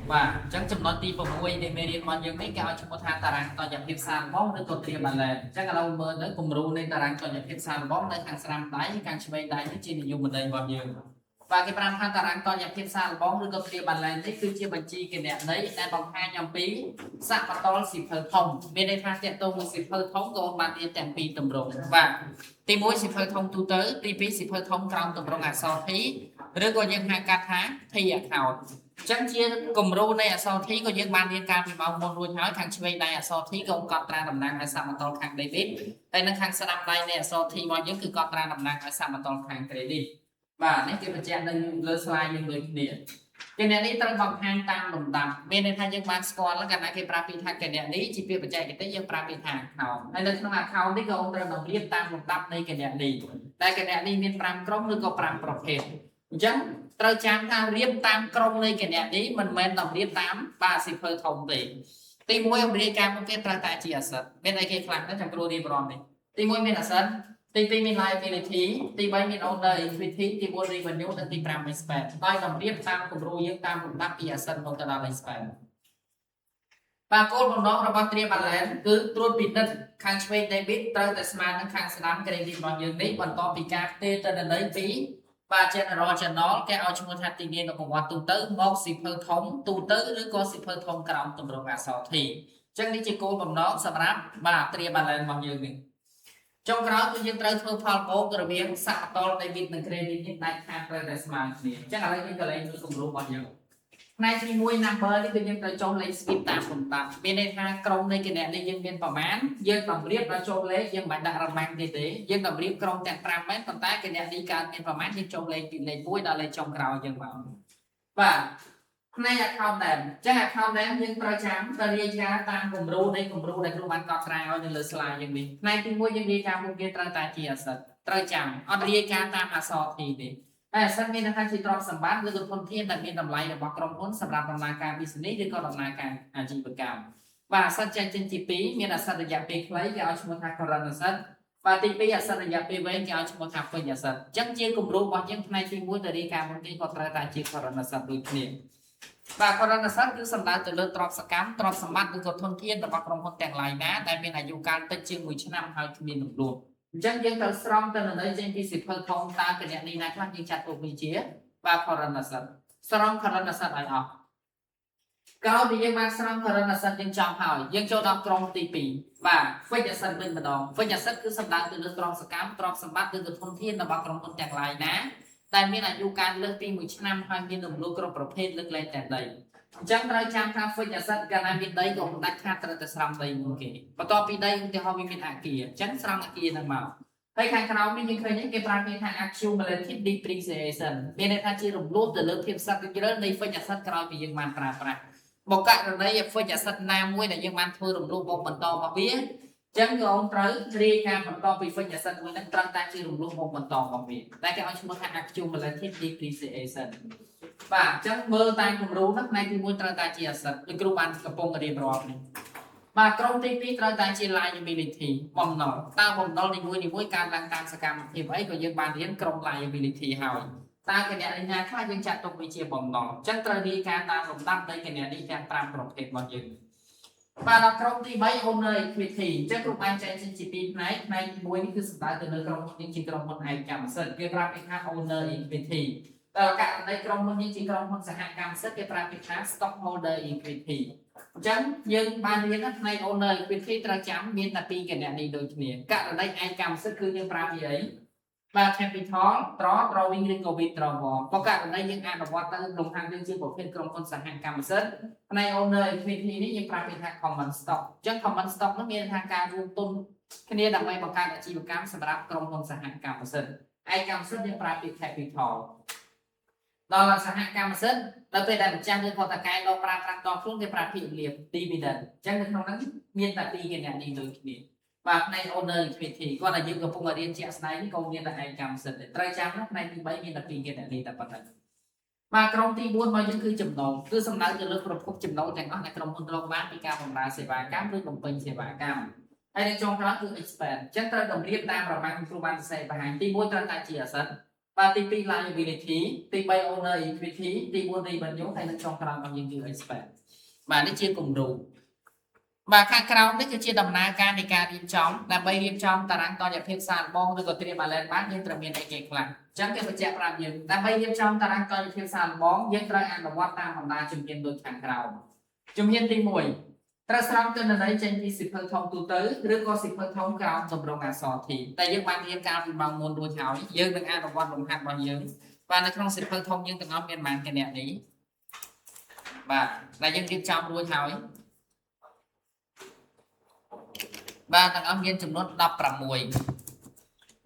và chắc chắn nó ti vào môi để mê điện mọi những mấy cao trong một tháng ta rằng tòa nhập hiệp sàn bóng được cột tiền bàn lệ chắc là lâu mơ tới cùng ru nên ta rằng tòa nhập hiệp sàn bóng nơi hàng sàn đáy càng chơi đáy cái trên dùng mình đây bao nhiêu và cái bàn tháng ta rằng tòa nhập hiệp sàn bóng được cột tiền bàn lệ đấy cứ chiaบัญชีcái đẹp đấy tại bằng 2 nhầm phí sạc và to xịp thờ thông bên đây thang tiện tông xịp thờ thống có bàn tiền tiền phí tầm rộng và tìm mối xịp thờ thông tu tới tí phí xịp thờ thông trong tầm rộng so thí rồi có những hai ca tháng thì khảo chẳng chia cùng ru này sau thi có những ban liên can thì mong muốn nuôi nói thằng chơi này sau thi công cọt ra đầm năng hay sao mà to khang David đây là thằng sẽ đây này sau thi mọi những cứ cọt ra đầm năng hay sao mà to khang đi và nếu cái chuyện đang lơ slide như người điện cái này đi tăng vòng hàng tam đồng tầm bên đây thay những ban score là cái này cái prapi thang cái này đi chỉ biết bật chạy cái tới những prapi thang nào đây là nó là khâu đi có ông ta đồng liên tam đồng tầm đây cái này đi đây cái này đi miền pram crom được có pram profit chẳng trời chạm thao riêng tam công này cái này đi mình đồng riêng tám ba xịt hơi thông tỷ mỗi ông đi cam cái tra tài chỉ sật bên đây cái phẳng nó chẳng có đi bron này tỷ mỗi bên là sật tỷ mình lại về thí tỷ bảy mình ông đây về thí tỷ mỗi đi mình nhớ đến tỷ pram mình spend tay đồng riêng tam cùng rồi những tam cùng đắp chỉ sật một cái là mình spend và cô đồng đó là bao tiền bạn lại cứ trốn bị đất khang chơi đây biết tới tại smart nó khang sẵn cái đi bao nhiêu đấy còn to bị cá tê tên đấy phí và trên nó cái ao chúng ta tìm nó cũng quan tu tới một xịp hơi thống tu tớiឬក៏xịp hơi thốngក្រោមទម្រង់អក្សរធីអញ្ចឹងនេះជាគោលបំណងសម្រាប់បាទត្រៀមបានឡើងរបស់យើងនេះចុងក្រោយគឺយើងត្រូវធ្វើផលបូករវាងសកតល David និង Credit នេះដាច់ខាតត្រូវតែស្មើគ្នាអញ្ចឹងឥឡូវយើងក៏លេងគម្រោងរបស់យើងផ្នែកទី1 number នេះគឺយើងត្រូវចុះលេខ speed តាមសម្ដាប់មានន័យថាក្រុមនៃគណនេះយើងមានប្រមាណយើងតម្រៀបដល់ចុះលេខយើងមិនដាក់រមាំងទេយើងតម្រៀបក្រុមទាំង5មែនប៉ុន្តែគណនេះកើតមានប្រមាណយើងចុះលេខពីលេខ1ដល់លេខចុងក្រោយយើងមកបាទផ្នែក account ដែរអញ្ចឹង account ដែរយើងត្រូវចាំទៅរាយការណ៍តាមគំរូនៃគំរូដែលគ្រូបានកត់ត្រាឲ្យនៅលើ slide យើងនេះផ្នែកទី1យើងរាយការណ៍មុខវាត្រូវតែជាអក្សរត្រូវចាំអត់រាយការណ៍តាមអក្សរទីទេតែសិនមានថាជាទ្រព្យសម្បត្តិឬក៏ធនធានដែលមានតម្លៃរបស់ក្រុមហ៊ុនសម្រាប់ដំណើរការ business ឬក៏ដំណើរការអាជីវកម្មបាទអក្សរចេញទី2មានអក្សររយៈពេលខ្លីគេឲ្យឈ្មោះថា current asset បាទទី2អក្សររយៈពេលវែងគេឲ្យឈ្មោះថា fixed asset អញ្ចឹងជាគម្រោងរបស់យើងផ្នែកទី1ទៅរាយការណ៍មុនគេក៏ត្រូវតែជា current asset ដូចគ្នាបាទ current asset គឺសំដៅទៅលើទ្រព្យសកម្មទ្រព្យសម្បត្តិឬក៏ធនធានរបស់ក្រុមហ៊ុនទាំងឡាយណាដែលមានអាយុកាលតិចជាង1ឆ្នាំហើយគ្មានរំលោភអញ្ចឹងយើងត្រូវស្រង់ទៅនៅចេញពីសិភៅធំតើគណនីណាខ្លះយើងចាត់ទុកវាជាបាទ current asset ស្រង់ current asset ឲ្យអស់ក្រោយពីយើងបានស្រង់ current asset យើងចប់ហើយយើងចូលដល់ក្រុមទី2បាទ fixed asset វិញម្ដង fixed asset គឺសំដៅទៅលើទ្រព្យសកម្មទ្រព្យសម្បត្តិឬក៏ធនធានរបស់ក្រុមហ៊ុនទាំងឡាយណាដែលមានអាយុកាលលើសពី1ឆ្នាំហើយមានរំលោភគ្រប់ប្រភេទលើកលែងតែដីអញ្ចឹងត្រូវចាំថា fixed asset កាលណាមានដីក៏មិនដាច់ខាតត្រូវតែស្រង់ដីមុនគេបន្ទាប់ពីដីឧទាហរណ៍វាមានអគារអញ្ចឹងស្រង់អគារហ្នឹងមកហើយខាងក្រោមនេះយើងឃើញគេប្រើពាក្យថា accumulative depreciation មានន័យថាជារំលោភទៅលើភាពសត្វជ្រើនៃ fixed asset ក្រោយពីយើងបានប្រើប្រាស់បើករណី fixed asset ណាមួយដែលយើងបានធ្វើរំលោភមកបន្តមកវាអញ្ចឹងក៏ត្រូវរាយការណ៍បន្តពី fixed asset មួយហ្នឹងត្រង់តែជារំលោភមកបន្តមកវាតែគេឲ្យឈ្មោះថា accumulative depreciation បាទអញ្ចឹងមើលតាមគំរូហ្នឹងផ្នែកទី1ត្រូវតែជា asset ដូចគ្រូបានកំពុងរៀបរាប់នេះបាទក្រុមទី2ត្រូវតែជា liability បំណុលតើបំណុលនីមួយៗកើតឡើងតាមសកម្មភាពអីក៏យើងបានរៀនក្រុម liability ហើយតើគណនីណាខ្លះយើងចាត់ទុកវាជាបំណុលអញ្ចឹងត្រូវរាយការណ៍តាមលំដាប់នៃគណនីទាំង5ប្រភេទរបស់យើងបាទដល់ក្រុមទី3 owner equity អញ្ចឹងគ្រូបានចែកជាពីរផ្នែកផ្នែកទី1នេះគឺសំដៅទៅលើក្រុមហ៊ុនជាក្រុមហ៊ុនឯកកម្មសិទ្ធិគេប្រើពាក្យថា owner equity ដល់ករណីក្រុមហ៊ុននេះជាក្រុមហ៊ុនសហកម្មសិទ្ធិគេប្រើពាក្យថា stockholder equity អញ្ចឹងយើងបានរៀនថាផ្នែក owner equity ត្រូវចាំមានតែពីរគណនីដូចគ្នាករណីឯកកម្មសិទ្ធិគឺយើងប្រើពីអីបាទ capital drawing ឬក៏ withdrawal បើករណីយើងអនុវត្តទៅលំហាត់យើងជាប្រភេទក្រុមហ៊ុនសហកម្មសិទ្ធិផ្នែក owner equity នេះយើងប្រើពាក្យថា common stock អញ្ចឹង common stock នោះមានថាការរួមទុនគ្នាដើម្បីបង្កើតអាជីវកម្មសម្រាប់ក្រុមហ៊ុនសហកម្មសិទ្ធិឯកកម្មសិទ្ធិយើងប្រើពាក្យ capital ដល់សហកម្មសិទ្ធិដល់ពេលដែលម្ចាស់ឬក៏តកែលោកប្រើប្រាស់តខ្លួនគេប្រើពាក្យលៀប dividend អញ្ចឹងនៅក្នុងហ្នឹងមានតែពីរគណនីដូចគ្នាបាទផ្នែក owner equity គាត់តែយើងកំពុងរៀនជាក់ស្ដែងនេះក៏មានតែឯកកម្មសិទ្ធិត្រូវចាំណាផ្នែកទី3មានតែពីរគណនីតែប៉ុណ្ណឹងបាទក្រុមទី4របស់យើងគឺចំណូលគឺសំដៅទៅលើប្រភពចំណូលទាំងអស់ដែលក្រុមហ៊ុនរកបានពីការបម្រើសេវាកម្មឬបំពេញសេវាកម្មហើយនៅចុងក្រោយគឺ expense អញ្ចឹងត្រូវតម្រៀបតាមប្រមាណគ្រូបានសរសេរបង្ហាញទី1ត្រូវតែជា asset và tí pi liability tí bay owner equity tí buôn đi bằng dấu hay là trong khả năng những người expert và nó chia cùng đủ và khang khao nó cứ chia đầm na ca đi ca điệp chóng là bay điệp trong ta đang to nhập thêm sàn bong rồi còn tiền mà lên bán nhưng từ miền này kẹt lại chẳng cái vật chạm làm gì là bay điệp trong ta đang to nhập thêm sàn bong nhưng ra ăn là quát ta hòn đá chùm hiên đôi khang khao chùm hiên tí mùi ta sang tên là đấy trên đi xịt phân thông tu tớiឬក៏សិភើthôngក្រោមតម្រងអក្សរធីតែយើងបានរៀនការពីម៉ោងមុនរួចហើយយើងនឹងអនុវត្តលំហាត់របស់យើងបាទនៅក្នុងសិភើthôngយើងទាំងអស់មានប៉ុន្មានគណនីបាទដែលយើងរៀបចំរួចហើយបាទទាំងអស់មានចំនួន16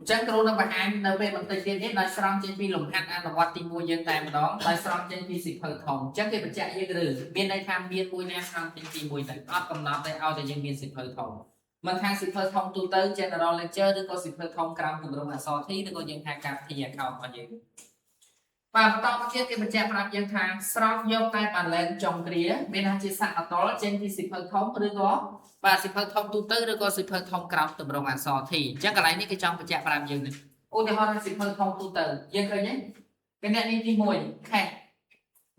អញ្ចឹងគ្រូនឹងបង្ហាញនៅពេលបន្តិចទៀតនេះដោយស្រង់ចេញពីលំហាត់អនុវត្តទី1យើងតែម្ដងដោយស្រង់ចេញពីសិភើthôngអញ្ចឹងគេបញ្ជាក់យើងឬមានន័យថាមានមួយណាស្រង់ចេញទី1តែអត់កំណត់ទេឲ្យតែយើងមានសិភើthôngមិនខាងសិភើthôngទូទៅ general lecture ឬក៏សិភើthôngក្រោមគម្រោងអក្សរធីឬក៏យើងហៅការធី account របស់យើងបាទបន្តមកទៀតគេបញ្ជាក់ប្រាប់យើងថាស្រង់យកតែ balance ចុងគ្រាមានថាជាសកលចេញពីសិភើthôngឬក៏បាទសិភើthôngទូទៅឬក៏សិភើthôngក្រោមទម្រង់អក្សរធីអញ្ចឹងកន្លែងនេះគេចង់បញ្ជាក់ប្រាប់យើងនេះឧទាហរណ៍ថាសិភើthôngទូទៅយើងឃើញទេគណនីទី1ខេ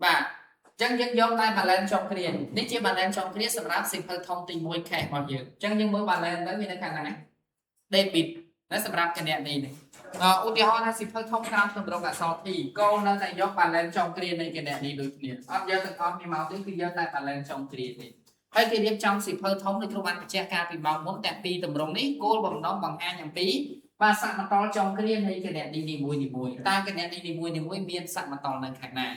បាទអញ្ចឹងយើងយកតែ balance ចុងគ្រានេះជា balance ចុងគ្រាសម្រាប់សិភើthôngទី1ខេរបស់យើងអញ្ចឹងយើងមើល balance ទៅវានៅខាងណា debit តែសម្រាប់គណនីនេះឧទាហរណ៍ថាសិភើthôngក្រោមទម្រង់អក្សរធីក៏នៅតែយក balance ចុងគ្រានៃគណនីដូចគ្នាអត់យកទាំងអស់គ្នាមកទេគឺយកតែ balance ចុងគ្រាទេហើយគេរៀបចំសិភើthôngដូចគ្រូបានបញ្ជាក់ការពីម៉ោងមុនតែពីទម្រង់នេះគោលបំណងបង្ហាញអំពីបាទសកម្មតលចុងគ្រានៃគណនីនីមួយៗតើគណនីនីមួយៗមានសកម្មតលនៅខាងណា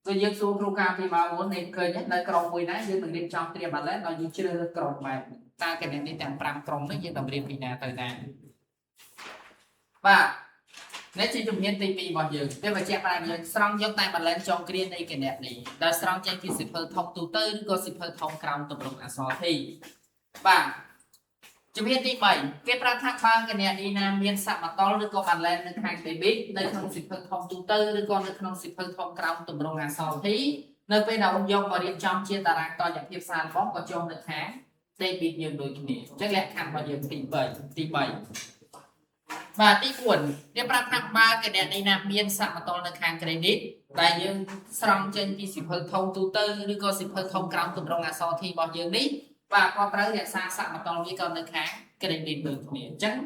គឺយើងសួរគ្រូការពីម៉ោងមុននេះឃើញនៅក្រុមមួយណាយើងនឹងរៀបចំត្រៀម balance ដល់យើងជ្រើសរើសក្រុមបែបតើគណនីទាំង5ក្រុមនេះយើងតម្រៀបពីណាទៅណាបាទនេះជាជំហានទី2របស់យើងគេបញ្ជាក់ប្រាប់យើងស្រង់យកតែ balance ចុងគ្រានៃគណនីដែលស្រង់ចេញពីសិភើthôngទូទៅឬក៏សិភើthôngក្រោមទម្រង់អក្សរធីបាទជំហានទី3គេប្រាប់ថាបើគណនីណាមានសមតលឬក៏ balance នៅខាង debit នៅក្នុងសិភើthôngទូទៅឬក៏នៅក្នុងសិភើthôngក្រោមទម្រង់អក្សរធីនៅពេលដែលយកមករៀបចំជាតារាងតរភាពសារបងក៏ចុះនៅខាង debit យើងដូចគ្នាអញ្ចឹងលក្ខខណ្ឌរបស់យើងទី3បាទទី4គេប្រាប់ថាបើគណនីណាមានសមតលនៅខាង credit ដែលយើងស្រង់ចេញពីសិភើthôngទូទៅឬក៏សិភើthôngក្រោមទម្រង់អក្សរធីរបស់យើងនេះបាទក៏ត្រូវរក្សាសមតលវាក៏នៅខាង credit ដូចគ្នាអញ្ចឹង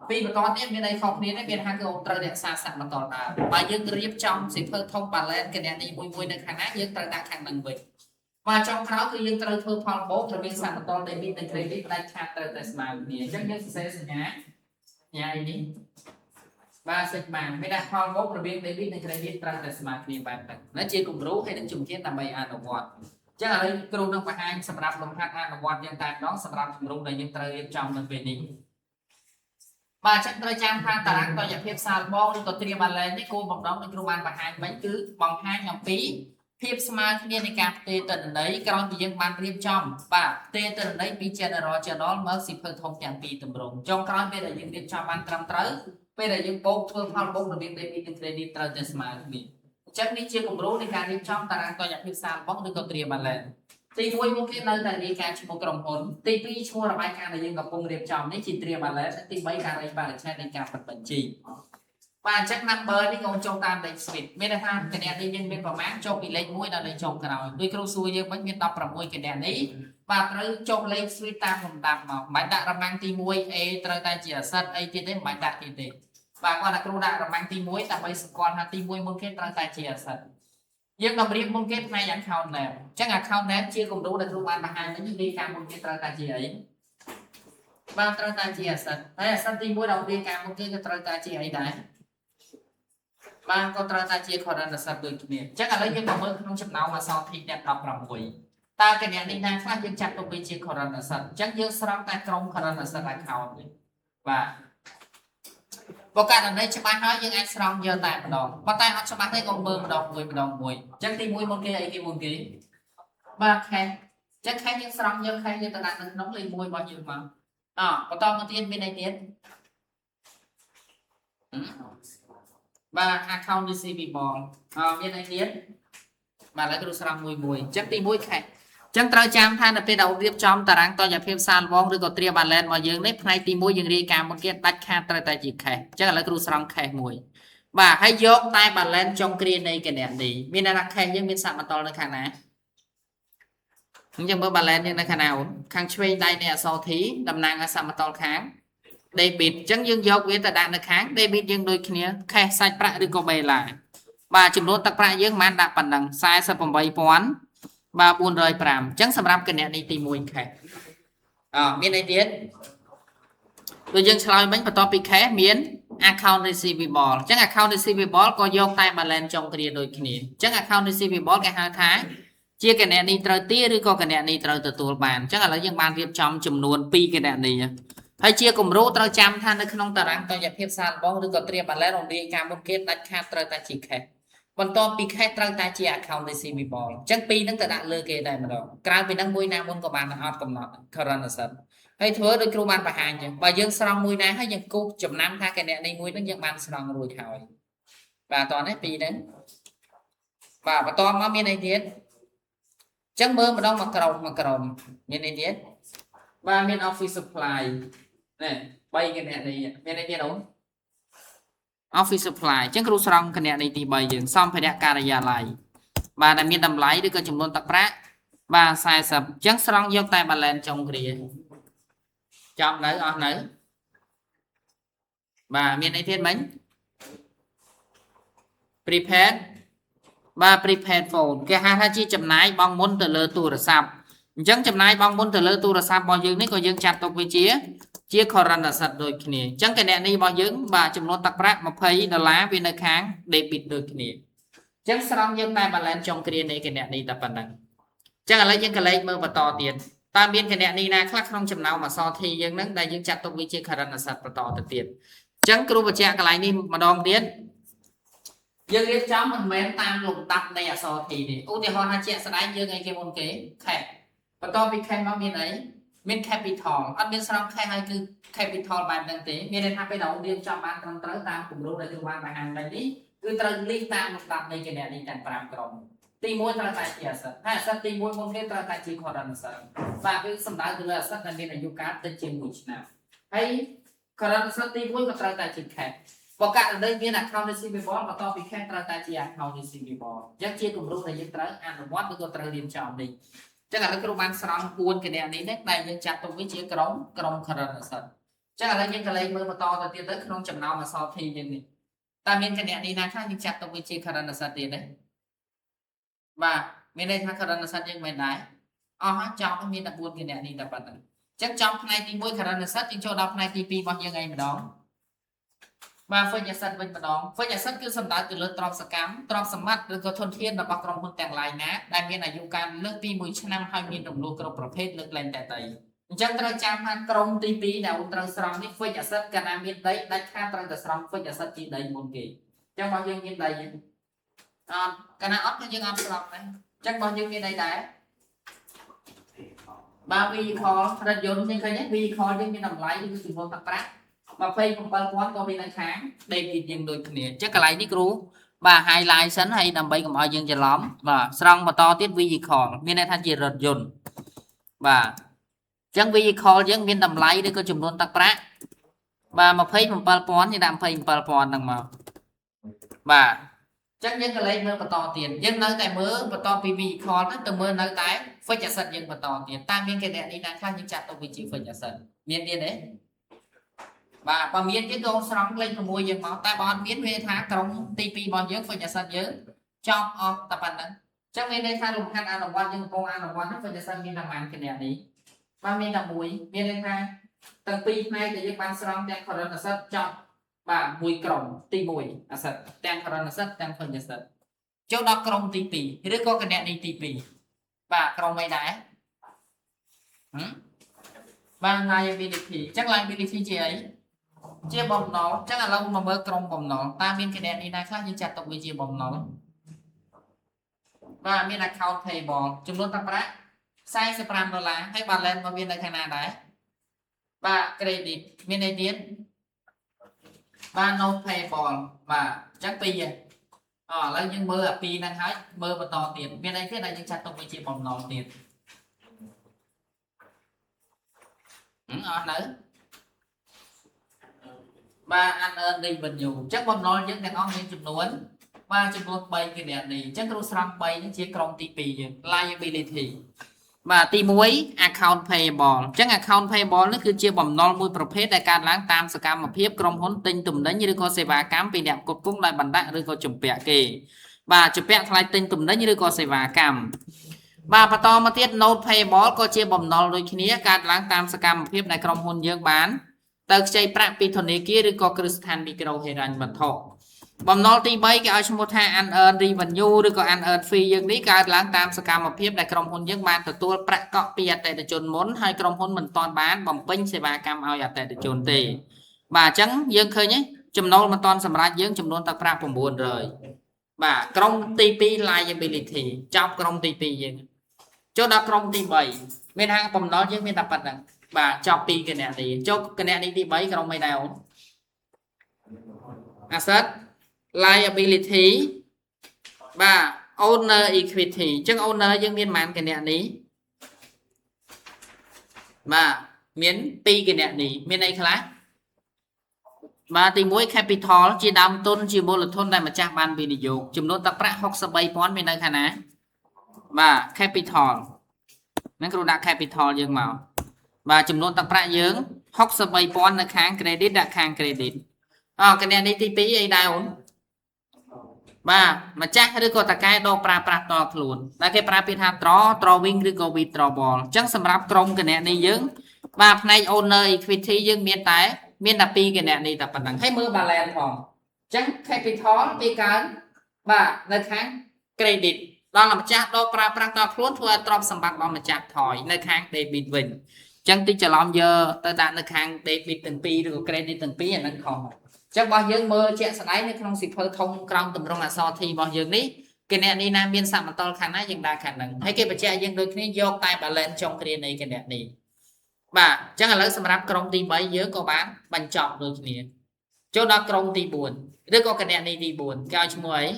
ពីបន្តទៀតមានអីខុសគ្នាទេមានថាគឺត្រូវរក្សាសមតលដែរបើយើងរៀបចំសិភើthông balance គណនីមួយនៅខាងណាយើងត្រូវដាក់ខាងហ្នឹងវិញបាទចុងក្រោយគឺយើងត្រូវធ្វើផលបូករវាងសមតល debit និង credit ដែលខាតត្រូវតែស្មើគ្នាអញ្ចឹងយើងសរសេរសញ្ញាញ៉ៃនេះបាទសិចបានមានដាក់ផលបូករវាង debit និង credit ត្រូវតែស្មើគ្នាបែបហ្នឹងនេះជាគំរូហើយនឹងជំហានដើម្បីអនុវត្តអញ្ចឹងឥឡូវគ្រូនឹងបង្ហាញសម្រាប់លំហាត់អនុវត្តយ៉ាងតែម្ដងសម្រាប់គម្រោងដែលយើងត្រូវរៀបចំនៅពេលនេះបាទអញ្ចឹងត្រូវចាំថាតារាងតុល្យភាពសាលបងឬក៏ត្រៀម balance នេះគោលបំណងដែលគ្រូបានបង្ហាញមិញគឺបង្ហាញអំពីភាពស្មើគ្នានៃការផ្ទេរទិន្នន័យក្រោយពីយើងបានរៀបចំបាទផ្ទេរទិន្នន័យពី general មកសិភើthôngទាំងពីរទម្រង់ចុងក្រោយពេលដែលយើងរៀបចំបានត្រឹមត្រូវពេលដែលយើងបូកធ្វើផលបូករវាង debit និង credit ត្រូវតែស្មើគ្នាអញ្ចឹងនេះជាគម្រោងនៃការរៀបចំតារាងតុល្យភាពសាលបងឬក៏ត្រៀម balance ទី1មកគេនៅតែរាយការណ៍ឈ្មោះក្រុមហ៊ុនទី2ឈ្មោះរបាយការណ៍ដែលយើងកំពុងរៀបចំនេះជាត្រៀម balance ទី3ការរាយបរិច្ឆេទនៃការបិទបញ្ជីបាទអញ្ចឹង number នេះកូនចុះតាមលេខ suite មានន័យថាគណនីយើងមានប្រមាណចុះពីលេខ1ដល់លេខចុងក្រោយដូចគ្រូសួរយើងវិញមាន16គណនីបាទត្រូវចុះលេខ suite តាមលំដាប់មកមិនដាក់រមាំងទី1 A ត្រូវតែជាអាសិតអីទៀតទេមិនដាក់ទៀតទេបាទគាត់ថាគ្រូដាក់រមាំងទី1ដើម្បីស្គាល់ថាទី1មុនគេត្រូវតែជាអាសិតយើងតម្រៀបមុនគេផ្នែក account name អញ្ចឹង account name ជាគំរូដែលគ្រូបានបង្ហាញវិញរាយការណ៍មុនគេត្រូវតែជាអីបាទត្រូវតែជាអាសិតហើយអាសិតទី1ដល់រាយការណ៍មុនគេក៏ត្រូវតែជាអីដែរបាទក៏ត្រូវតែជា current asset ដូចគ្នាអញ្ចឹងឥឡូវយើងមកមើលក្នុងចំណោមអក្សរធីទាំង16តើគណនីណាខ្លះយើងចាត់ទុកវាជា current asset អញ្ចឹងយើងស្រង់តែក្រុម current asset account នេះបាទបើករណីច្បាស់ហើយយើងអាចស្រង់យកតែម្ដងប៉ុន្តែអត់ច្បាស់ទេក៏មើលម្ដងមួយអញ្ចឹងទី1មុនគេអីគេមុនគេបាទខេអញ្ចឹងខេយើងស្រង់យកខេយើងទៅដាក់នៅក្នុងលេខ1របស់យើងមកបន្តមកទៀតមានអីទៀតបាទ account receivable មានអីទៀតបាទឥឡូវគ្រូស្រង់មួយអញ្ចឹងទី1ខេអញ្ចឹងត្រូវចាំថានៅពេលដែលរៀបចំតារាងតុល្យភាពសាលបងឬក៏ត្រៀម balance របស់យើងនេះផ្នែកទី1យើងរាយការណ៍មុនគេដាច់ខាតត្រូវតែជាខេអញ្ចឹងឥឡូវគ្រូស្រង់ខេមួយ và hay dốt tay bà lên trong kia này cái nè đi miền Nam khen nhưng miền sạm mà to lên khả năng nhưng mà bà lên như này khả nào khang chơi tay nè so thí đầm nàng ở sạm mà to kháng David chẳng dương dốt với ta đang được kháng David dương đôi kia khe sai pra đi cô bè lại bà chùm đốt tạc pra dương man đạp bản đằng sai sập bầm bay pón bà buồn rời pram chẳng sầm rạp cái nè đi tìm mùi khe miền này tiến tôi dương slide bánh và topic khé miền account receivable chẳng account receivable có dọc tay bà lên trong cái đôi kia chẳng account receivable cái hai tháng chia cái này đi trời tiaឬក៏cái này đi trời từ tuổi bàn chắc là những bàn việc trong chùm luôn pi cái này đi hay chia cùng rô trời chăm thanនៅក្នុងតារាងតយភាពសាលបងឬក៏ត្រៀមបានឡែរំលាយការមុនគេដាច់ខាតត្រូវតែជាខេបន្តពីខេត្រូវតែជា account receivable អញ្ចឹងពីរហ្នឹងទៅដាក់លើគេតែម្ដងក្រៅពីហ្នឹងមួយណាមុនក៏បានអត់កំណត់ current asset ហើយធ្វើដោយគ្រូបានបង្ហាញអញ្ចឹងបើយើងស្រង់មួយណាហើយយើងគូសចំណាំថាកណនីមួយហ្នឹងយើងបានស្រង់រួចហើយបាទតោះនេះពីរហ្នឹងបាទបន្តមកមានអីទៀតអញ្ចឹងមើលម្ដងមកក្រុមមានអីទៀតបាទមាន office supply នេះ3កណនីមានអីទៀតអូន office supply អញ្ចឹងគ្រូស្រង់កណនីទី3យើងសម្ភារៈការិយាល័យបាទដែលមានតម្លៃឬក៏ចំនួនទឹកប្រាក់បាទ40អញ្ចឹងស្រង់យកតែ balance ចុងគ្រាចំនៅអស់នៅបាទមានអីទៀតមិញ prepaid បាទ prepaid phone គេហៅថាជាចំណាយបងមុនទៅលើទូរស័ព្ទអញ្ចឹងចំណាយបងមុនទៅលើទូរស័ព្ទរបស់យើងនេះក៏យើងចាត់ទុកវាជា current asset ដូចគ្នាអញ្ចឹងកណនីរបស់យើងបាទចំនួនទឹកប្រាក់$20វានៅខាង debit ដូចគ្នាអញ្ចឹងស្រង់យើងតែ balance ចុងគ្រានៃកណនីតែប៉ុណ្ណឹងអញ្ចឹងឥឡូវយើងកលេចមើលបន្តទៀតតើមានកណនីណាខ្លះក្នុងចំណោមអក្សរធីយើងហ្នឹងដែលយើងចាត់ទុកវាជា current asset បន្តទៅទៀតអញ្ចឹងគ្រូបញ្ជាក់កន្លែងនេះម្ដងទៀតយើងរៀបចំមិនមែនតាមលំដាប់នៃអក្សរធីទេឧទាហរណ៍ថាជាក់ស្ដែងយើងអីគេមុនគេខេបន្តពីខេមកមានអីមាន capital អត់មានស្រង់ខេហើយគឺ capital បែបហ្នឹងទេមានន័យថាពេលដល់រៀបចំបានត្រឹមត្រូវតាមគម្រោងដែលគ្រូបានបង្ហាញមិញនេះគឺត្រូវលីកតាមលំដាប់នៃកណនីទាំង5ក្រុមទី1ត្រូវតែជា asset ហើយ asset ទី1មុនគេត្រូវតែជា current asset បាទគឺសំដៅទៅលើ asset ដែលមានអាយុកាលតិចជាង1ឆ្នាំហើយ current asset ទី1ក៏ត្រូវតែជា cash បើករណីមាន account receivable បន្ទាប់ពី cash ត្រូវតែជា account receivable អញ្ចឹងជាគម្រោងដែលយើងត្រូវអនុវត្តឬក៏ត្រូវរៀនចំនេះអញ្ចឹងឥឡូវគ្រូបានស្រង់4កណនីនេះដែលយើងចាត់ទុកវាជាក្រុម current asset អញ្ចឹងឥឡូវយើងកលេចមើលបន្តទៅទៀតទៅក្នុងចំណោមអក្សរធីយើងនេះតើមានកណនីណាខ្លះយើងចាត់ទុកវាជា current asset ទៀតទេបាទមានន័យថា current asset យើងមិនដែរអស់ហើយចប់មានតែ4កណនីតែប៉ុណ្្នឹងអញ្ចឹងចំផ្នែកទី1 current asset យើងចូលដល់ផ្នែកទី2របស់យើងឯងម្ដងបាទ fixed asset វិញម្ដង fixed asset គឺសំដៅទៅលើទ្រព្យសកម្មទ្រព្យសម្បត្តិឬក៏ធនធានរបស់ក្រុមហ៊ុនទាំងឡាយណាដែលមានអាយុកាលលើសពី1ឆ្នាំហើយមានរំលោះគ្រប់ប្រភេទលើកលែងតែដីអញ្ចឹងត្រូវចាំថាក្រុមទី2ដែលត្រូវស្រង់នេះ fixed asset កាលណាមានដីដាច់ខាតត្រូវតែស្រង់ fixed asset ជាដីមុនគេអញ្ចឹងរបស់យើងមានដីអត់កាលណាអត់គឺយើងអត់ស្រង់ដែរអញ្ចឹងរបស់យើងមានអីដែរបាទ vehicle រថយន្តយើងឃើញទេ vehicle យើងមានតម្លៃគឺចំនួនទឹកប្រាក់27,000ក៏មាននៅខាង debit យើងដូចគ្នាអញ្ចឹងកន្លែងនេះគ្រូបាទ highlight សិនហើយដើម្បីកុំឲ្យយើងច្រឡំបាទស្រង់បន្តទៀត vehicle មានន័យថាជារថយន្តបាទអញ្ចឹង vehicle យើងមានតម្លៃឬក៏ចំនួនទឹកប្រាក់បាទ27,000យើងដាក់27,000ហ្នឹងមកបាទអញ្ចឹងយើងកលេចមើលបន្តទៀតយើងនៅតែមើលបន្តពី vehicle ទៅមើលនៅតែ fixed asset យើងបន្តទៀតតើមានកណនីណាខ្លះយើងចាត់ទុកវាជា fixed asset មានទៀតទេបាទបើមានទៀតក៏ស្រង់លេខ6យើងមកតែបើអត់មានវាថាក្រុមទី2របស់យើង fixed asset យើងចប់អស់តែប៉ុណ្្នឹងអញ្ចឹងមានន័យថាលំហាត់អនុវត្តយើងកំពុងអនុវត្ត fixed asset មានតែប៉ុន្មានកណនីបាទមានតែមួយមានន័យថាទាំងពីរផ្នែកដែលយើងបានស្រង់ទាំង current asset ចប់បាទមួយក្រុមទី1 asset ទាំង current asset ទាំង fixed asset ចូលដល់ក្រុមទី2ឬក៏កណនីទី2បាទក្រុមអីដែរបាទ liability អញ្ចឹង liability ជាអីជាបំណុលអញ្ចឹងឥឡូវមកមើលក្រុមបំណុលតើមានកណនីណាខ្លះយើងចាត់ទុកវាជាបំណុលបាទមាន account payable ចំនួនទឹកប្រាក់$45ហើយ balance មកវានៅខាងណាដែរបាទ credit មានអីទៀតបាទ note payable បាទអញ្ចឹងពីរឥឡូវយើងមើលអាពីរហ្នឹងហើយមើលបន្តទៀតមានអីទៀតដែលយើងចាត់ទុកវាជាបំណុលទៀតអត់នៅ và ăn ơn đi bình dụ chắc bọn nó những thằng ông những chụp nón và chụp nón bay cái đẹp này chắc tôi sang bay những chiếc công ty pì liability và tí muối account payable ចឹង account payable នេះគឺជាបំណុលមួយប្រភេទដែលកើតឡើងតាមសកម្មភាពក្រុមហ៊ុនទិញទំនិញឬក៏សេវាកម្មពីអ្នកផ្គត់ផ្គង់ដោយបណ្ដាក់ឬក៏ជំពាក់គេបាទជំពាក់ថ្លៃទិញទំនិញឬក៏សេវាកម្មបាទបន្តមកទៀត note payable ក៏ជាបំណុលដូចគ្នាកើតឡើងតាមសកម្មភាពដែលក្រុមហ៊ុនយើងបានទៅខ្ចីប្រាក់ពីធនាគារឬក៏គ្រឹះស្ថានមីក្រូហិរញ្ញវត្ថុបំណុលទី3គេឲ្យឈ្មោះថា unearned revenue ឬក៏ unearned fee យើងនេះកើតឡើងតាមសកម្មភាពដែលក្រុមហ៊ុនយើងបានទទួលប្រាក់កក់ពីអតិថិជនមុនហើយក្រុមហ៊ុនមិនទាន់បានបំពេញសេវាកម្មឲ្យអតិថិជនទេបាទអញ្ចឹងយើងឃើញទេចំណូលមិនទាន់សម្រាប់យើងចំនួនទឹកប្រាក់900បាទក្រុមទី2 liability ចប់ក្រុមទី2យើងចូលដល់ក្រុមទី3មានថាបំណុលយើងមានតែប៉ុណ្្នឹងបាទចប់ពីគណនីចុះគណនីទី3ក្រុមអីដែរអូន asset liability បាទ owner equity អញ្ចឹង owner យើងមានប៉ុន្មានគណនីបាទមាន2គណនីមានអីខ្លះបាទទី1 capital ជាដើមទុនជាមូលធនដែលម្ចាស់បានវិនិយោគចំនួនទឹកប្រាក់ 63,000 មាននៅខាងណាបាទ capital ហ្នឹងគ្រូដាក់ capital យើងមកបាទចំនួនទឹកប្រាក់យើង 63,000 នៅខាង credit ដាក់ខាង credit គណនីទី2អីដែរអូនបាទម្ចាស់ឬក៏តកែដកប្រើប្រាស់តខ្លួនដែលគេប្រើពាក្យថា drawing ឬក៏ withdrawal អញ្ចឹងសម្រាប់ក្រុមគណនីយើងបាទផ្នែក owner equity យើងមានតែ2គណនីតែប៉ុណ្ណឹងហើយមើល balance ផងអញ្ចឹង capital វាកើនបាទនៅខាង credit ដល់ម្ចាស់ដកប្រើប្រាស់តខ្លួនធ្វើឲ្យទ្រព្យសម្បត្តិរបស់ម្ចាស់ថយនៅខាង debit វិញអញ្ចឹងតិចច្រឡំយកទៅដាក់នៅខាង debit ទាំងពីរឬក៏ credit ទាំងពីរអាហ្នឹងខុសចឹងរបស់យើងមើលជាក់ស្ដែងនៅក្នុងសៀវភៅធំក្រោមតម្រងអក្សរ T របស់យើងនេះគណនីណាមានសមតុល្យខាងណាយើងដាក់ខាងហ្នឹងហើយគេបញ្ជាក់យើងដូចគ្នាយកតែ balance ចុងគ្រានៃគណនីបាទអញ្ចឹងឥឡូវសម្រាប់ក្រុមទី3យើងក៏បានបញ្ចប់ដូចគ្នាចូលដល់ក្រុមទី4ឬក៏គណនីទី4គេឲ្យឈ្មោះអី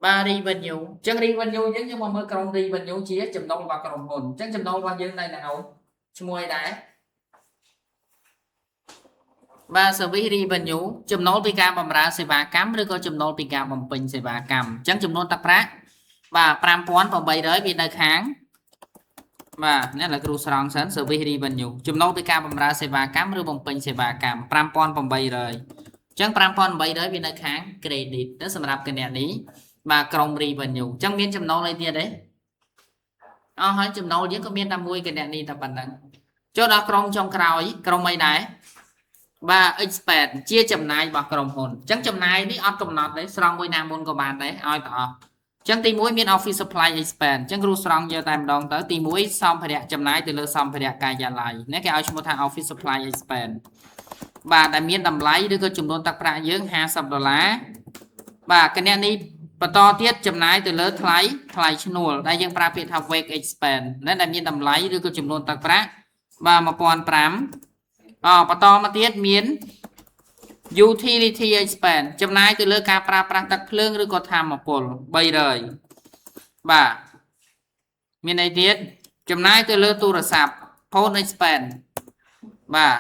បាទ revenue អញ្ចឹង revenue យើងមកមើលក្រុម revenue ជាចំណូលរបស់ក្រុមហ៊ុនអញ្ចឹងចំណូលរបស់យើងនៅណាអូនឈ្មោះអីដែរបាទ service revenue ចំណូលពីការបម្រើសេវាកម្មឬក៏ចំណូលពីការបំពេញសេវាកម្មអញ្ចឹងចំនួនទឹកប្រាក់បាទ 5,800 វានៅខាងបាទនេះlà គ្រូស្រង់សិន service revenue ចំណូលពីការបម្រើសេវាកម្មឬបំពេញសេវាកម្ម 5,800 អញ្ចឹង 5,800 វានៅខាង credit ទៅសម្រាប់គណនីបាទក្រុម revenue អញ្ចឹងមានចំណូលអីទៀតទេអស់ហើយចំណូលយើងក៏មានតែមួយគណនីតែប៉ុណ្្នឹងចូលដល់ក្រុមចុងក្រោយក្រុមអីដែរបាទ expense ជាចំណាយរបស់ក្រុមហ៊ុនអញ្ចឹងចំណាយនេះអត់កំណត់ទេស្រង់មួយណាមុនក៏បានដែរឲ្យទាំងអស់អញ្ចឹងទី1មាន office supply expense អញ្ចឹងគ្រូស្រង់យកតែម្ដងទៅទី1សម្ភារៈចំណាយទៅលើសម្ភារៈការិយាល័យនេះគេឲ្យឈ្មោះថា office supply expense បាទដែលមានតម្លៃឬក៏ចំនួនទឹកប្រាក់យើង$50បាទគណនីបន្តទៀតចំណាយទៅលើថ្លៃឈ្នួលដែលយើងប្រើពាក្យថា wage expense ដែលមានតម្លៃឬក៏ចំនួនទឹកប្រាក់បាទ 1,500បន្តមកទៀតមាន utility expense ចំណាយទៅលើការប្រើប្រាស់ទឹកភ្លើងឬក៏ថាមពល300បាទមានអីទៀតចំណាយទៅលើទូរស័ព្ទ phone expense បាទ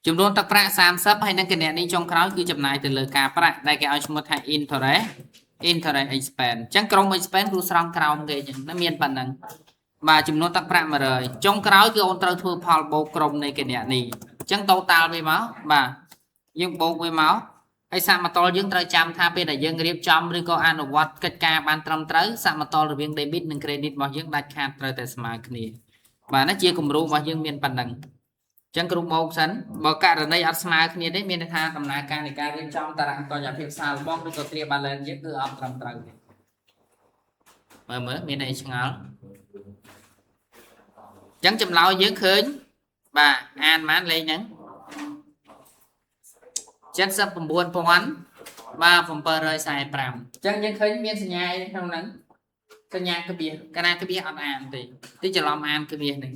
ចំនួនទឹកប្រាក់30ហើយនឹងគណនីចុងក្រោយគឺចំណាយទៅលើការប្រាក់ដែលគេឲ្យឈ្មោះថា interest expense អញ្ចឹងក្រុម expense គ្រូស្រង់ក្រោមគេអញ្ចឹងមានប៉ុណ្ណឹងបាទចំនួនទឹកប្រាក់100ចុងក្រោយគឺអូនត្រូវធ្វើផលបូកក្រុមនៃគណនីអញ្ចឹង total វាមកបាទយើងបូកវាមកហើយសមតុល្យយើងត្រូវចាំថាពេលដែលយើងរៀបចំឬក៏អនុវត្តកិច្ចការបានត្រឹមត្រូវសមតុល្យរវាង debit និង credit របស់យើងដាច់ខាតត្រូវតែស្មើគ្នាបាទនេះជាគំរូរបស់យើងមានប៉ុណ្ណឹងអញ្ចឹងគ្រូបូកសិនបើករណីអត់ស្មើគ្នាទេមានន័យថាដំណើរការនៃការរៀបចំតារាងតុល្យភាពសាលបងឬក៏គ្រា balance យើងគឺអត់ត្រឹមត្រូវទេមើលមានអីឆ្ងល់អញ្ចឹងចម្លើយយើងឃើញបាទអានប៉ុន្មានលេខហ្នឹង79,000បាទ745អញ្ចឹងយើងឃើញមានសញ្ញាក្នុងហ្នឹងសញ្ញាក្បៀសកាលណាក្បៀសអត់អានទេទីច្រឡំអានក្បៀសនេះ